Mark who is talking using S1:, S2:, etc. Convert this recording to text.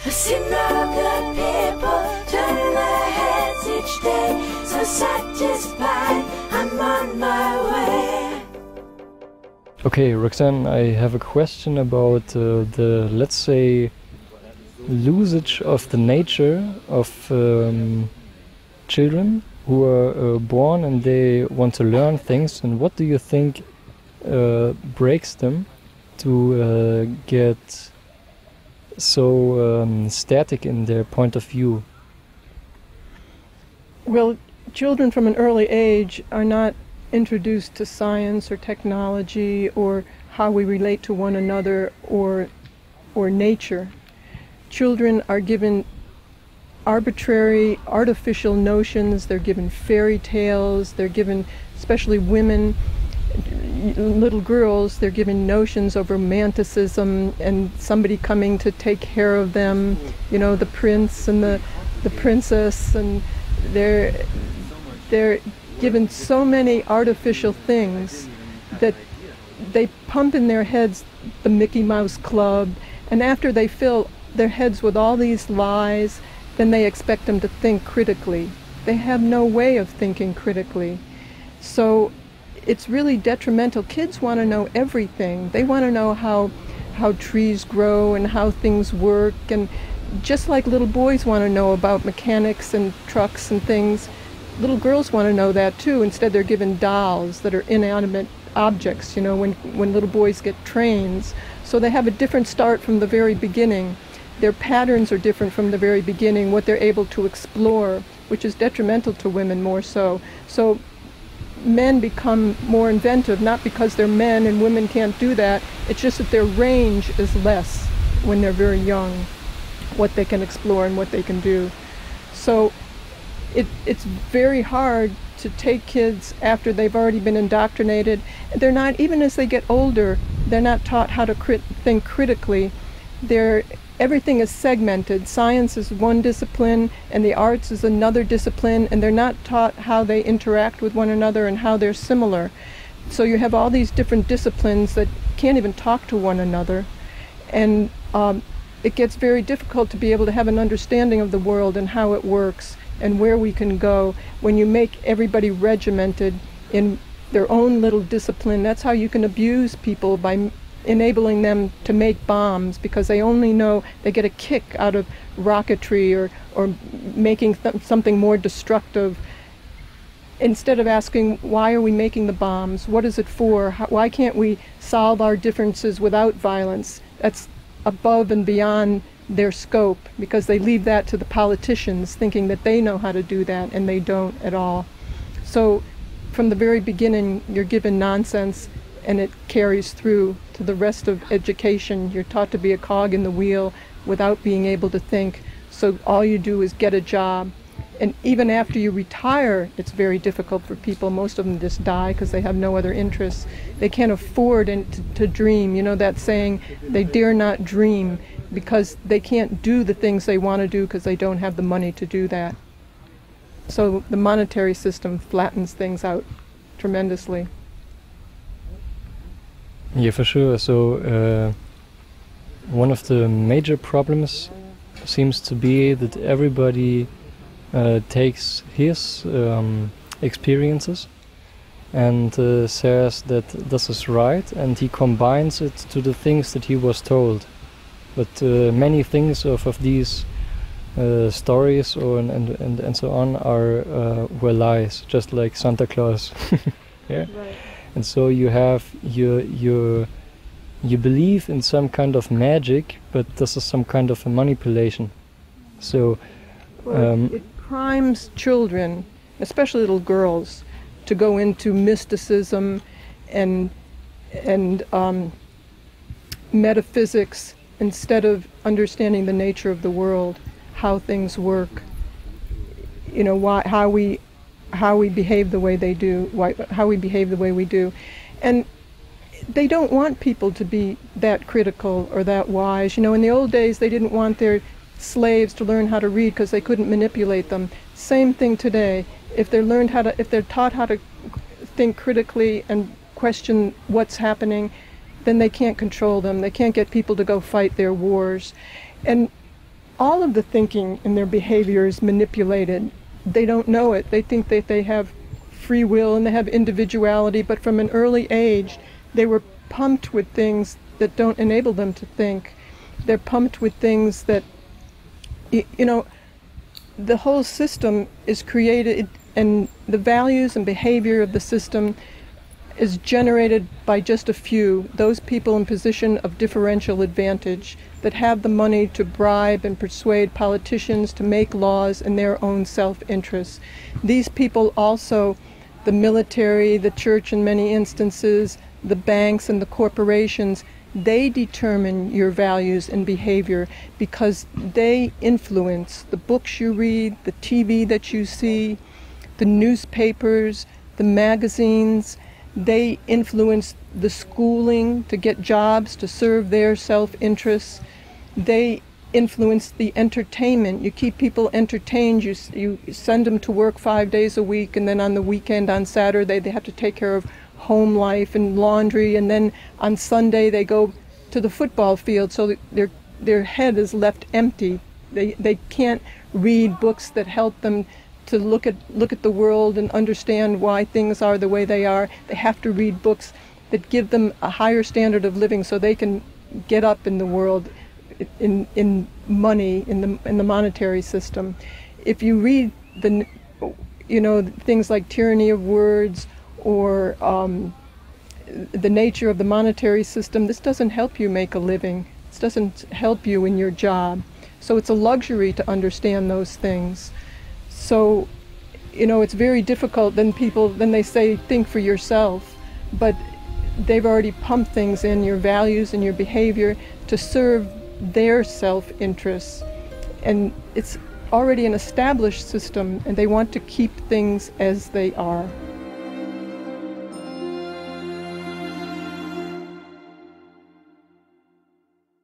S1: I've seen no good people turn their heads each day, so satisfied I'm on my way.
S2: Okay, Roxanne, I have a question about the, let's say, losage of the nature of children who are born and they want to learn things, and what do you think breaks them to get so static in their point of view?
S3: Well, children from an early age are not introduced to science or technology or how we relate to one another or nature. Children are given arbitrary, artificial notions. They're given fairy tales. They're given, especially women, little girls, they're given notions of romanticism and somebody coming to take care of them, you know, the prince and the princess, and they're given so many artificial things that they pump in their heads the Mickey Mouse Club, and after they fill their heads with all these lies, then they expect them to think critically. They have no way of thinking critically. So it's really detrimental. Kids want to know everything. They want to know how trees grow and how things work, and just like little boys want to know about mechanics and trucks and things, little girls want to know that too. Instead they're given dolls that are inanimate objects, you know, when little boys get trains. So they have a different start from the very beginning. Their patterns are different from the very beginning, what they're able to explore, which is detrimental to women more so. So men become more inventive, not because they're men and women can't do that. It's just that their range is less when they're very young, what they can explore and what they can do. So it's very hard to take kids after they've already been indoctrinated. They're not, even as they get older, they're not taught how to think critically. Everything is segmented. Science is one discipline and the arts is another discipline, and they're not taught how they interact with one another and how they're similar. So you have all these different disciplines that can't even talk to one another, and it gets very difficult to be able to have an understanding of the world and how it works and where we can go when you make everybody regimented in their own little discipline. That's how you can abuse people, by enabling them to make bombs, because they only know, they get a kick out of rocketry or making something more destructive, instead of asking, why are we making the bombs? What is it for? Why can't we solve our differences without violence? That's above and beyond their scope, because they leave that to the politicians, thinking that they know how to do that, and they don't at all. So from the very beginning, you're given nonsense, and it carries through to the rest of education. You're taught to be a cog in the wheel without being able to think. So all you do is get a job. And even after you retire, it's very difficult for people. Most of them just die because they have no other interests. They can't afford to dream. You know that saying, they dare not dream, because they can't do the things they want to do because they don't have the money to do that. So the monetary system flattens things out tremendously.
S2: Yeah, for sure. So one of the major problems seems to be that everybody takes his experiences and says that this is right, and he combines it to the things that he was told. But many things of these stories and so on were lies, just like Santa Claus. Yeah. Right. And so you have you believe in some kind of magic, but this is some kind of a manipulation. So
S3: it primes children, especially little girls, to go into mysticism and metaphysics instead of understanding the nature of the world, how things work. You know, how we behave the way they do, how we behave the way we do. And they don't want people to be that critical or that wise. You know, in the old days, they didn't want their slaves to learn how to read because they couldn't manipulate them. Same thing today. If they're taught how to think critically and question what's happening, then they can't control them. They can't get people to go fight their wars. And all of the thinking and their behavior is manipulated. They don't know it. They think that they have free will and they have individuality, but from an early age they were pumped with things that don't enable them to think. They're pumped with things that, the whole system is created, and the values and behavior of the system is generated by just a few, those people in position of differential advantage that have the money to bribe and persuade politicians to make laws in their own self-interest. These people also, the military, the church in many instances, the banks and the corporations, they determine your values and behavior because they influence the books you read, the TV that you see, the newspapers, the magazines. They influence the schooling to get jobs to serve their self-interests. They influence the entertainment. You keep people entertained. You send them to work 5 days a week, and then on the weekend, on Saturday, they have to take care of home life and laundry, and then on Sunday they go to the football field, so that their head is left empty. They can't read books that help them to look at the world and understand why things are the way they are. They have to read books that give them a higher standard of living so they can get up in the world, in money, in the monetary system. If you read things like Tyranny of Words or the nature of the monetary system, this doesn't help you make a living. This doesn't help you in your job. So it's a luxury to understand those things. So, it's very difficult. Then they say, think for yourself. But they've already pumped things in, your values and your behavior, to serve their self-interests. And it's already an established system, and they want to keep things as they are.